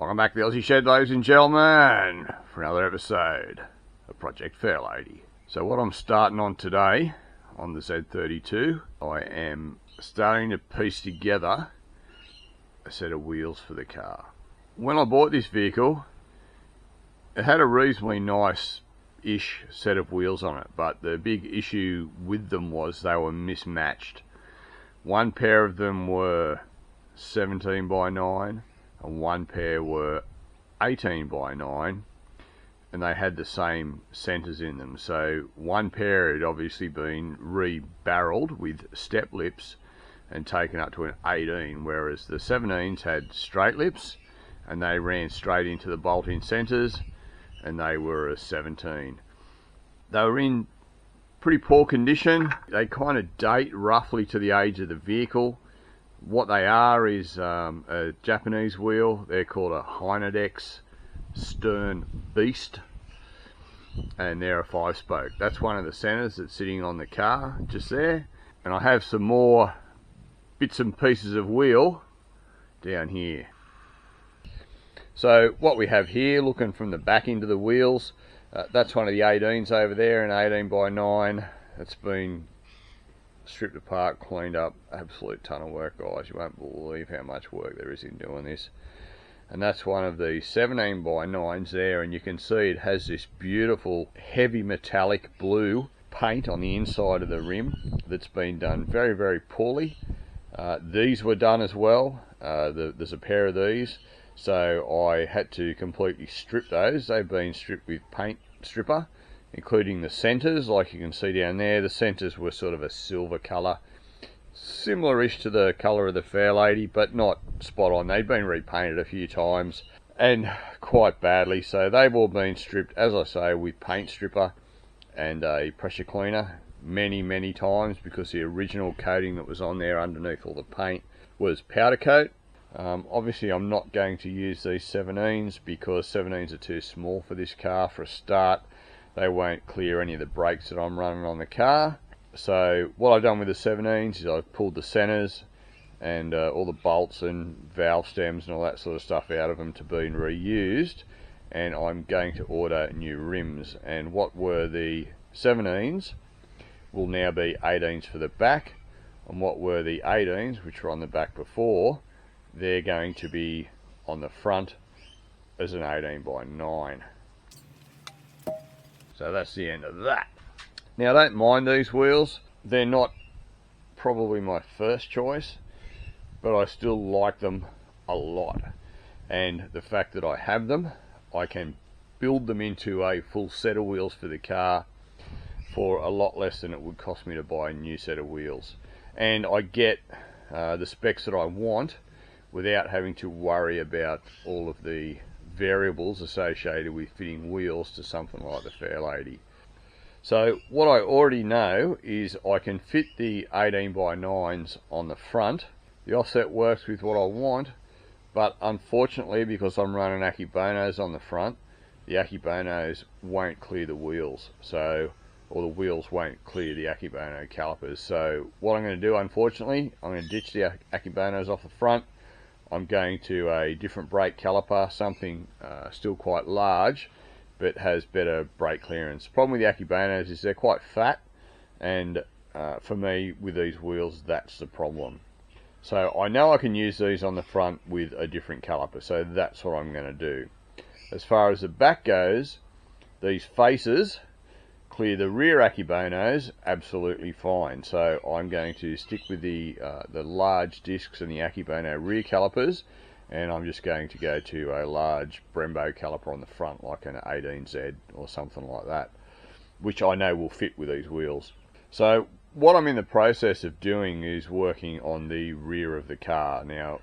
Welcome back to the Aussie Shed, ladies and gentlemen, for another episode of Project Fairlady. So what I'm starting on today, on the Z32, I am starting to piece together a set of wheels for the car. When I bought this vehicle, it had a reasonably nice-ish set of wheels on it, but the big issue with them was they were mismatched. One pair of them were 17 by 9 and one pair were 18 by 9, and they had the same centers in them. So one pair had obviously been re-barreled with step lips and taken up to an 18, whereas the 17s had straight lips and they ran straight into the bolt-in centers, and they were a 17. They were in pretty poor condition. They kind of date roughly to the age of the vehicle. What they are is a Japanese wheel. They're called a Hynodex Stern Beast, and they're a 5-spoke. That's one of the centers that's sitting on the car just there, and I have some more bits and pieces of wheel down here. So what we have here, looking from the back into the wheels, that's one of the 18s over there, an 18 by 9. It's been stripped apart, cleaned up. Absolute ton of work, guys. You won't believe how much work there is in doing this. And that's one of the 17 by 9s there, and you can see it has this beautiful heavy metallic blue paint on the inside of the rim that's been done very, very poorly. These were done as well. There's a pair of these, so I had to completely strip those. They've been stripped with paint stripper, including the centers. Like you can see down there, the centers were sort of a silver color, similar-ish to the color of the Fairlady, but not spot on. They'd been repainted a few times and quite badly, so they've all been stripped, as I say, with paint stripper and a pressure cleaner many times, because the original coating that was on there underneath all the paint was powder coat. Obviously I'm not going to use these 17s because 17s are too small for this car for a start. They won't clear any of the brakes that I'm running on the car. So what I've done with the 17s is I've pulled the centers and all the bolts and valve stems and all that sort of stuff out of them to be reused, and I'm going to order new rims. And what were the 17s will now be 18s for the back, and what were the 18s, which were on the back before, they're going to be on the front as an 18 by 9. So that's the end of that. Now, I don't mind these wheels. They're not probably my first choice, but I still like them a lot. And the fact that I have them, I can build them into a full set of wheels for the car for a lot less than it would cost me to buy a new set of wheels. And I get the specs that I want without having to worry about all of the variables associated with fitting wheels to something like the Fairlady. So what I already know is I can fit the 18 by 9s on the front. The offset works with what I want, but unfortunately, because I'm running Akibonos on the front, the Akibonos won't clear the wheels, or the wheels won't clear the Akibono calipers. So what I'm going to do, unfortunately, I'm going to ditch the Akibonos off the front. I'm going to a different brake caliper, something still quite large, but has better brake clearance. The problem with the Akibonos is they're quite fat, and for me, with these wheels, that's the problem. So I know I can use these on the front with a different caliper, so that's what I'm going to do. As far as the back goes, these faces clear the rear Akibonos absolutely fine, so I'm going to stick with the large discs and the Akibono rear calipers, and I'm just going to go to a large Brembo caliper on the front, like an 18Z or something like that, which I know will fit with these wheels. So what I'm in the process of doing is working on the rear of the car. Now,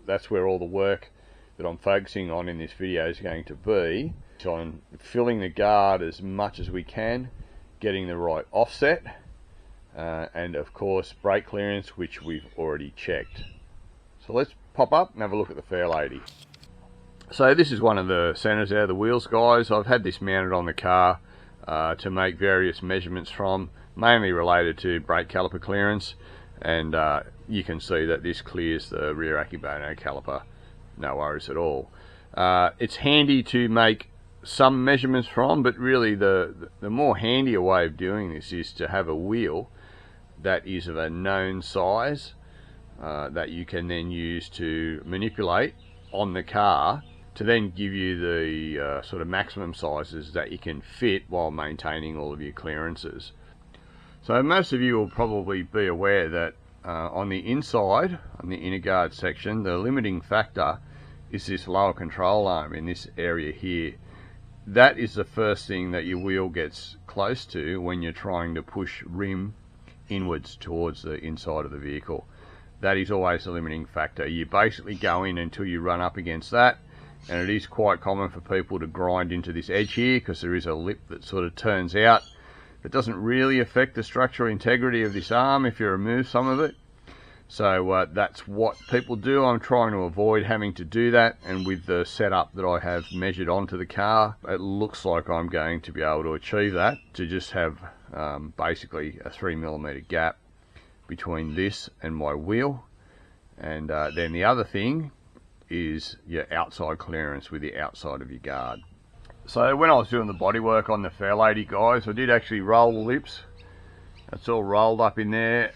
that's where all the work that I'm focusing on in this video is going to be. So I'm filling the guard as much as we can, getting the right offset, and of course brake clearance, which we've already checked. So let's pop up and have a look at the Fairlady. So this is one of the centers out of the wheels, guys. I've had this mounted on the car to make various measurements from, mainly related to brake caliper clearance, and you can see that this clears the rear Akibono caliper, no worries at all. It's handy to make some measurements from, but really the more handier way of doing this is to have a wheel that is of a known size that you can then use to manipulate on the car to then give you the sort of maximum sizes that you can fit while maintaining all of your clearances. So most of you will probably be aware that on the inside, on the inner guard section, the limiting factor is this lower control arm in this area here. That is the first thing that your wheel gets close to when you're trying to push rim inwards towards the inside of the vehicle. That is always the limiting factor. You basically go in until you run up against that, and it is quite common for people to grind into this edge here because there is a lip that sort of turns out. It doesn't really affect the structural integrity of this arm if you remove some of it. So that's what people do. I'm trying to avoid having to do that, and with the setup that I have measured onto the car, it looks like I'm going to be able to achieve that, to just have basically a 3mm gap between this and my wheel. And then the other thing is your outside clearance with the outside of your guard. So when I was doing the bodywork on the Fairlady, guys, I did actually roll the lips. It's all rolled up in there,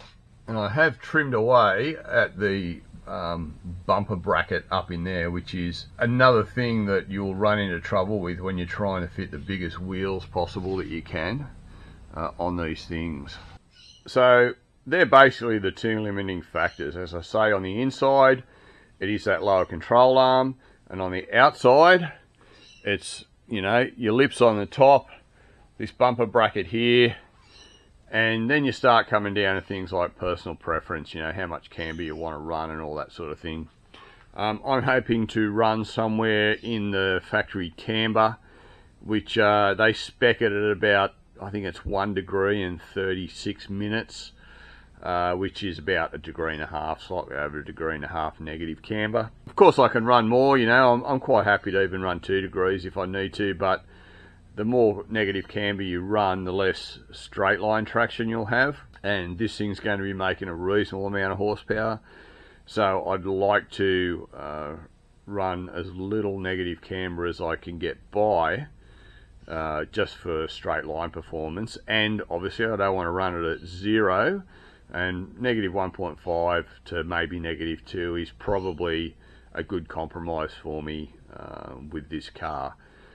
and I have trimmed away at the bumper bracket up in there, which is another thing that you'll run into trouble with when you're trying to fit the biggest wheels possible that you can on these things. So they're basically the two limiting factors. As I say, on the inside it is that lower control arm, and on the outside it's, you know, your lips on the top, this bumper bracket here, and then you start coming down to things like personal preference, you know, how much camber you want to run and all that sort of thing. I'm hoping to run somewhere in the factory camber, which they spec it at about, I think it's 1 degree and 36 minutes, which is about 1.5 degrees, slightly over 1.5 degrees negative camber. Of course I can run more, you know, I'm quite happy to even run 2 degrees if I need to, but the more negative camber you run, the less straight line traction you'll have, and this thing's going to be making a reasonable amount of horsepower, so I'd like to run as little negative camber as I can get by, just for straight line performance. And obviously I don't want to run it at 0, and negative 1.5 to maybe negative 2 is probably a good compromise for me with this car.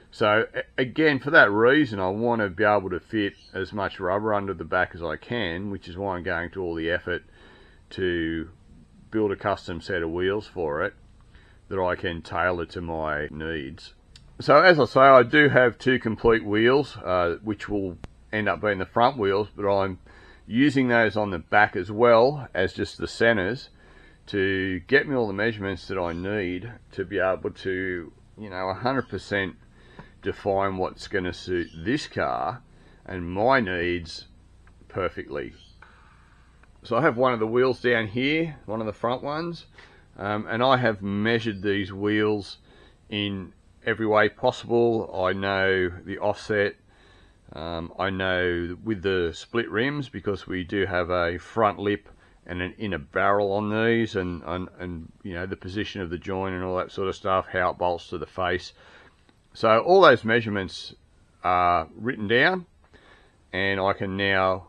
So again, for that reason, I want to be able to fit as much rubber under the back as I can, which is why I'm going to all the effort to build a custom set of wheels for it that I can tailor to my needs. So as I say, I do have 2 complete wheels, which will end up being the front wheels, but I'm using those on the back as well as just the centers to get me all the measurements that I need to be able to, you know, 100% define what's going to suit this car and my needs perfectly. So I have one of the wheels down here, one of the front ones, and I have measured these wheels in every way possible. I know the offset, I know with the split rims, because we do have a front lip and an inner barrel on these, and you know, the position of the joint and all that sort of stuff, how it bolts to the face. So all those measurements are written down, and I can now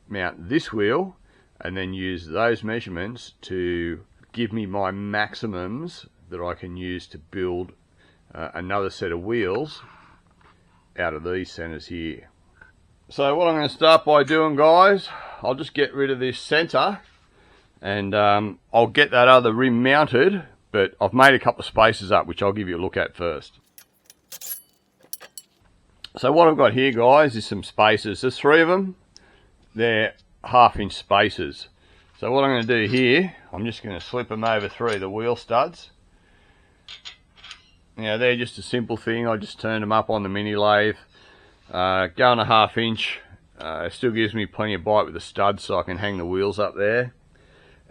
mount this wheel and then use those measurements to give me my maximums that I can use to build another set of wheels out of these centers here. So what I'm going to start by doing, guys, I'll just get rid of this center, and I'll get that other rim mounted, but I've made a couple of spaces up which I'll give you a look at first. So what I've got here, guys, is some spacers. There's 3 of them. They're 1/2 inch spacers. So what I'm going to do here, I'm just going to slip them over 3 of the wheel studs. Now they're just a simple thing. I just turned them up on the mini lathe. Going 1/2 inch. It still gives me plenty of bite with the studs, so I can hang the wheels up there.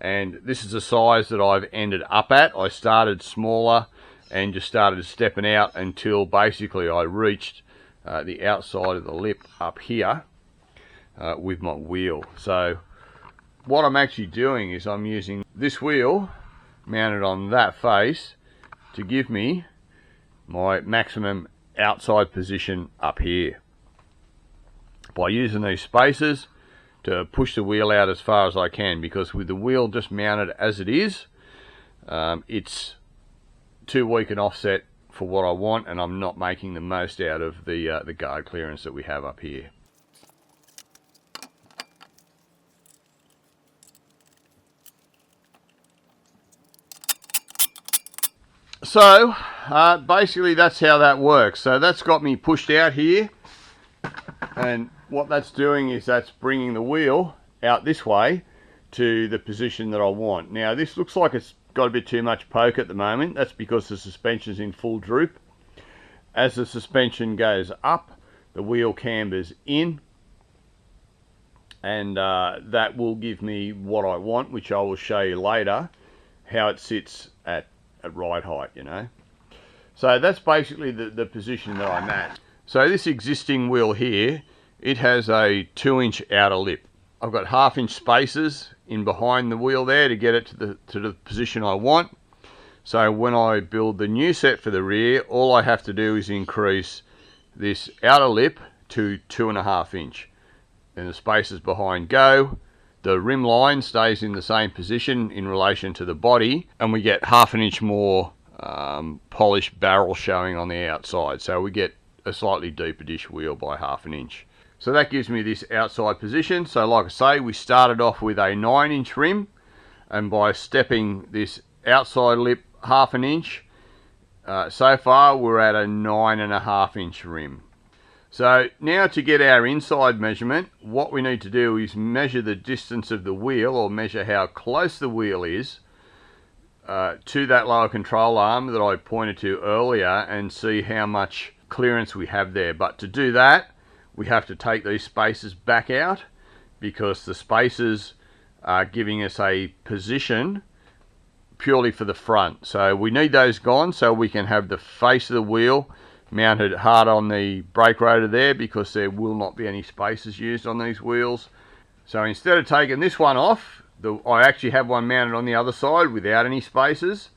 And this is the size that I've ended up at. I started smaller and just started stepping out until basically I reached the outside of the lip up here with my wheel. So what I'm actually doing is I'm using this wheel mounted on that face to give me my maximum outside position up here by using these spacers to push the wheel out as far as I can, because with the wheel just mounted as it is, it's too weak an offset for what I want, and I'm not making the most out of the guard clearance that we have up here. So basically that's how that works. So that's got me pushed out here, and what that's doing is that's bringing the wheel out this way to the position that I want. Now this looks like it's got a bit too much poke at the moment. That's because the suspension's in full droop. As the suspension goes up, the wheel cambers in, and that will give me what I want, which I will show you later how it sits at ride height, you know. So that's basically the position that I'm at. So this existing wheel here, it has a 2-inch outer lip. I've got 1/2-inch spacers in behind the wheel there to get it to the position I want. So when I build the new set for the rear, all I have to do is increase this outer lip to 2.5 inch. And the spacers behind go. The rim line stays in the same position in relation to the body, and we get 1/2 inch more polished barrel showing on the outside. So we get a slightly deeper dish wheel by 1/2 inch. So that gives me this outside position. So like I say, we started off with a 9-inch rim, and by stepping this outside lip 1/2 inch, so far we're at a 9.5-inch rim. So now to get our inside measurement, what we need to do is measure the distance of the wheel, or measure how close the wheel is to that lower control arm that I pointed to earlier, and see how much clearance we have there. But to do that, we have to take these spacers back out, because the spacers are giving us a position purely for the front. So we need those gone so we can have the face of the wheel mounted hard on the brake rotor there, because there will not be any spacers used on these wheels. So instead of taking this one off, I actually have one mounted on the other side without any spacers,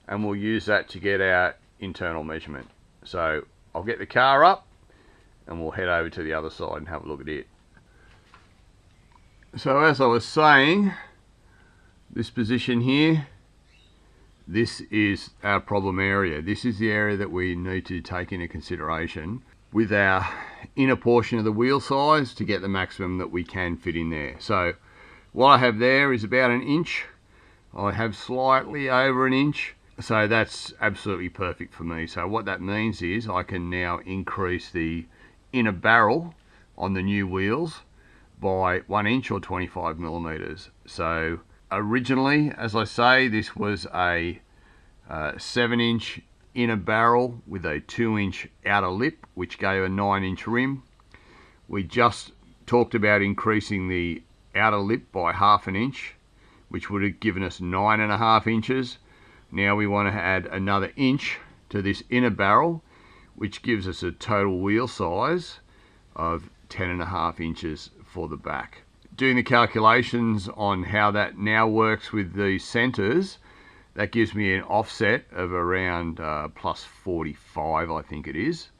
and we'll use that to get our internal measurement. So I'll get the car up and we'll head over to the other side and have a look at it. So as I was saying, this position here, this is our problem area. This is the area that we need to take into consideration with our inner portion of the wheel size to get the maximum that we can fit in there. So what I have there is about 1 inch. I have slightly over 1 inch. So that's absolutely perfect for me. So what that means is I can now increase the inner barrel on the new wheels by 1 inch or 25 millimeters. So originally, as I say, this was a 7-inch inner barrel with a 2-inch outer lip, which gave a 9-inch rim. We just talked about increasing the outer lip by 1/2 inch, which would have given us 9.5 inches. Now we want to add another inch to this inner barrel, which gives us a total wheel size of 10.5 inches for the back. Doing the calculations on how that now works with the centers, that gives me an offset of around plus 45, I think it is,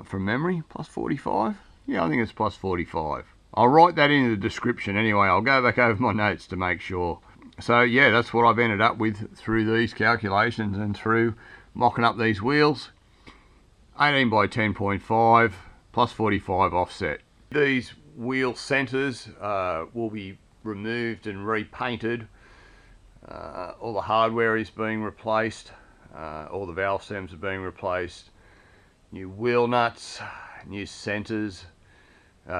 from memory. Plus 45? Yeah, I think it's plus 45. I'll write that in the description anyway. I'll go back over my notes to make sure. So yeah, that's what I've ended up with through these calculations and through mocking up these wheels. 18 by 10.5 plus 45 offset. These wheel centers will be removed and repainted. All the hardware is being replaced. All the valve stems are being replaced. New wheel nuts, new centers,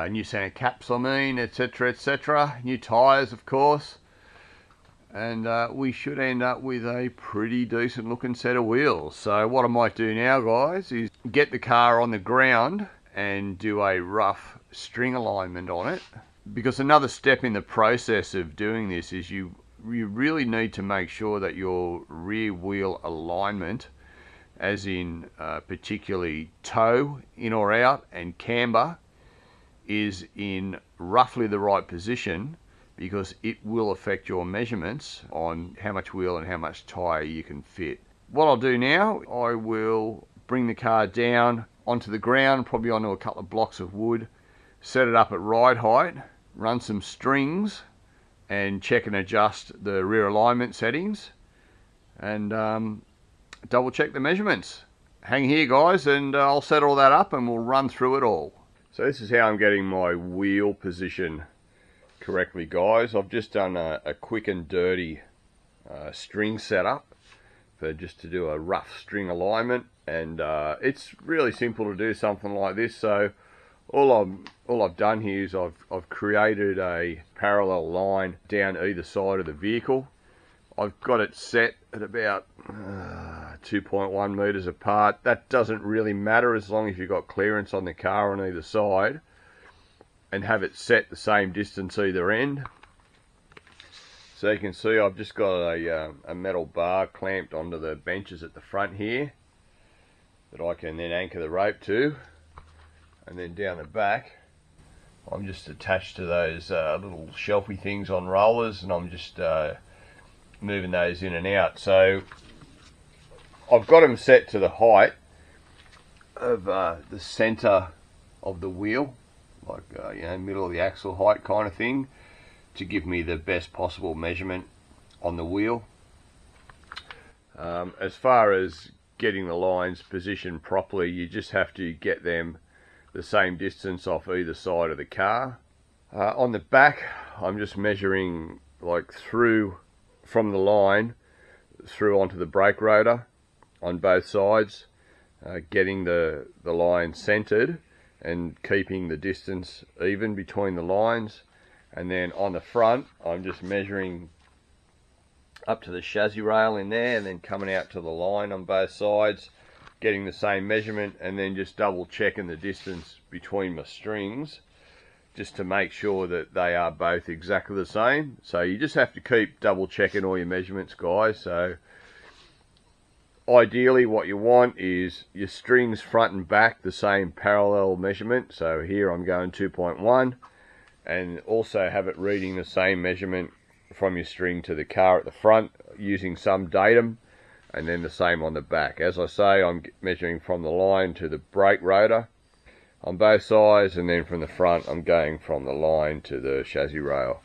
new center caps, I mean, etc, etc. New tires, of course. And we should end up with a pretty decent looking set of wheels. So what I might do now, guys, is get the car on the ground and do a rough string alignment on it. Because another step in the process of doing this is you really need to make sure that your rear wheel alignment, as in particularly toe in or out and camber, is in roughly the right position, because it will affect your measurements on how much wheel and how much tyre you can fit. What I'll do now, I will bring the car down onto the ground, probably onto a couple of blocks of wood, set it up at ride height, run some strings, and check and adjust the rear alignment settings, and double check the measurements. Hang here, guys, and I'll set all that up and we'll run through it all. So this is how I'm getting my wheel position correctly, guys. I've just done a quick and dirty string setup for just to do a rough string alignment, and it's really simple to do something like this. So all I've done here is I've created a parallel line down either side of the vehicle. I've got it set at about 2.1 meters apart. That doesn't really matter as long as you've got clearance on the car on either side, and have it set the same distance either end. So you can see I've just got a metal bar clamped onto the benches at the front here that I can then anchor the rope to, and then down the back I'm just attached to those little shelfy things on rollers, and I'm just moving those in and out. So I've got them set to the height of the center of the wheel, like you know, middle of the axle height kind of thing, to give me the best possible measurement on the wheel. As far as getting the lines positioned properly, you just have to get them the same distance off either side of the car. On the back, I'm just measuring like through from the line through onto the brake rotor on both sides, getting the line centered and keeping the distance even between the lines. And then on the front, I'm just measuring up to the chassis rail in there, and then coming out to the line on both sides, getting the same measurement, and then just double checking the distance between my strings just to make sure that they are both exactly the same. So you just have to keep double checking all your measurements, guys. So ideally what you want is your strings front and back the same parallel measurement. So here I'm going 2.1, and also have it reading the same measurement from your string to the car at the front using some datum, and then the same on the back. As I say, I'm measuring from the line to the brake rotor on both sides, and then from the front I'm going from the line to the chassis rail.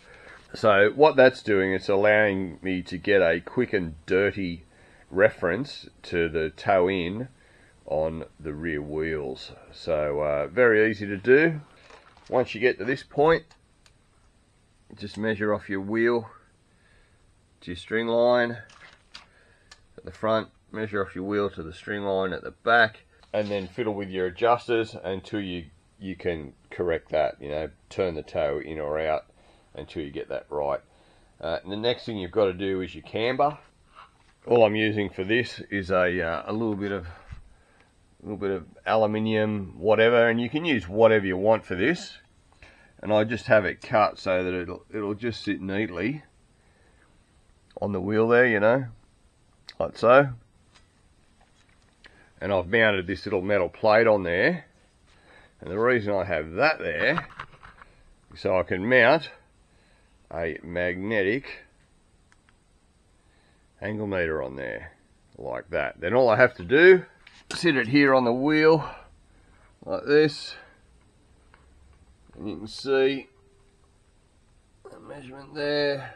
So what that's doing, it's allowing me to get a quick and dirty reference to the toe in on the rear wheels. So very easy to do. Once you get to this point, just measure off your wheel to your string line at the front, measure off your wheel to the string line at the back, and then fiddle with your adjusters until you can correct that, you know, turn the toe in or out until you get that right. And the next thing you've got to do is your camber. All I'm using for this is a little bit of aluminium, whatever, and you can use whatever you want for this. And I just have it cut so that it'll just sit neatly on the wheel there, you know, like so. And I've mounted this little metal plate on there, and the reason I have that there is so I can mount a magnetic angle meter on there like that. Then all I have to do is sit it here on the wheel like this, and you can see the measurement there,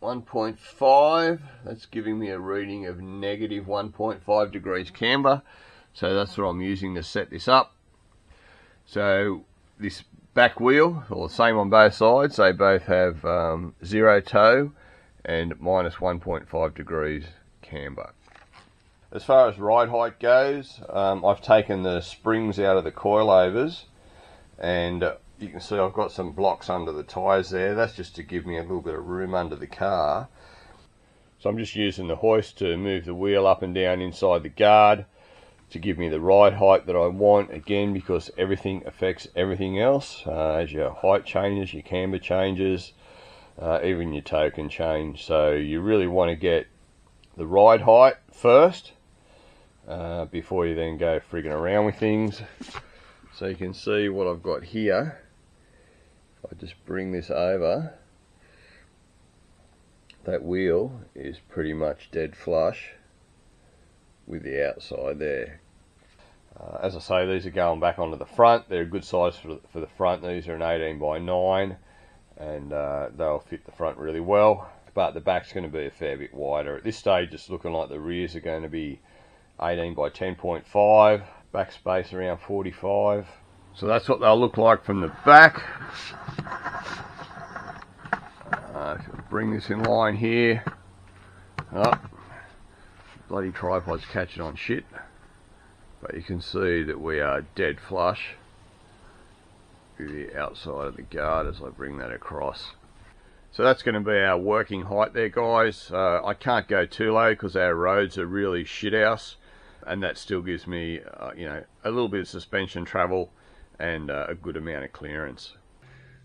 1.5. That's giving me a reading of negative 1.5 degrees camber. So that's what I'm using to set this up. So this back wheel, or the same on both sides, they both have 0 toe and minus 1.5 degrees camber. As far as ride height goes, I've taken the springs out of the coilovers, and you can see I've got some blocks under the tyres there. That's just to give me a little bit of room under the car. So I'm just using the hoist to move the wheel up and down inside the guard to give me the ride height that I want, again, because everything affects everything else. As your height changes, your camber changes, even your toe can change. So you really want to get the ride height first before you then go frigging around with things. So you can see what I've got here. If I just bring this over, that wheel is pretty much dead flush with the outside there. As I say, these are going back onto the front. They're a good size for the front. These are an 18 by 9 and they'll fit the front really well, but the back's going to be a fair bit wider. At this stage it's looking like the rears are going to be 18 by 10.5, back space around 45. So that's what they'll look like from the back. If you bring this in line here, bloody tripod's catching on shit, but you can see that we are dead flush with the outside of the guard as I bring that across. So that's going to be our working height there, guys. I can't go too low because our roads are really shit house, and that still gives me you know, a little bit of suspension travel and a good amount of clearance.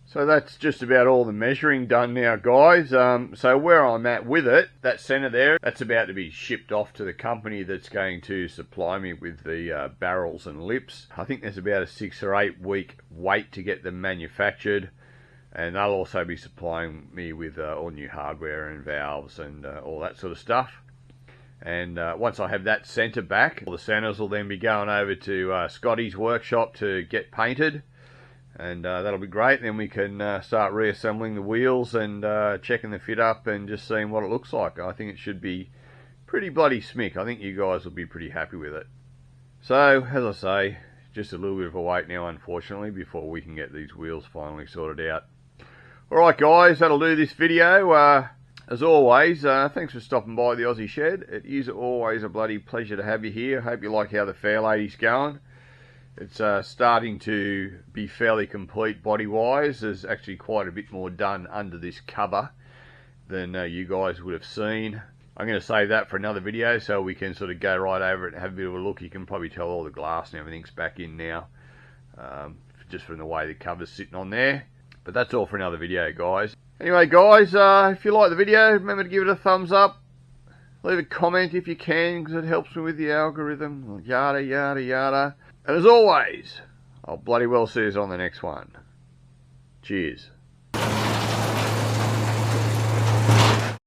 So that's just about all the measuring done now, guys. So where I'm at with it, that centre there, that's about to be shipped off to the company that's going to supply me with the barrels and lips. I think there's about a 6 or 8 week wait to get them manufactured, and they'll also be supplying me with all new hardware and valves and all that sort of stuff. And once I have that centre back, all the centres will then be going over to Scotty's workshop to get painted. And that'll be great. Then we can start reassembling the wheels and checking the fit up and just seeing what it looks like. I think it should be pretty bloody smick. I think you guys will be pretty happy with it. So, as I say, just a little bit of a wait now, unfortunately, before we can get these wheels finally sorted out. Alright guys, that'll do this video. As always, thanks for stopping by the Aussie Shed. It is always a bloody pleasure to have you here. I hope you like how the Fairlady's going. It's starting to be fairly complete body-wise. There's actually quite a bit more done under this cover than you guys would have seen. I'm going to save that for another video so we can sort of go right over it and have a bit of a look. You can probably tell all the glass and everything's back in now, just from the way the cover's sitting on there. But that's all for another video, guys. Anyway, guys, if you like the video, remember to give it a thumbs up. Leave a comment if you can, because it helps me with the algorithm. Yada, yada, yada. And as always, I'll bloody well see you on the next one. Cheers.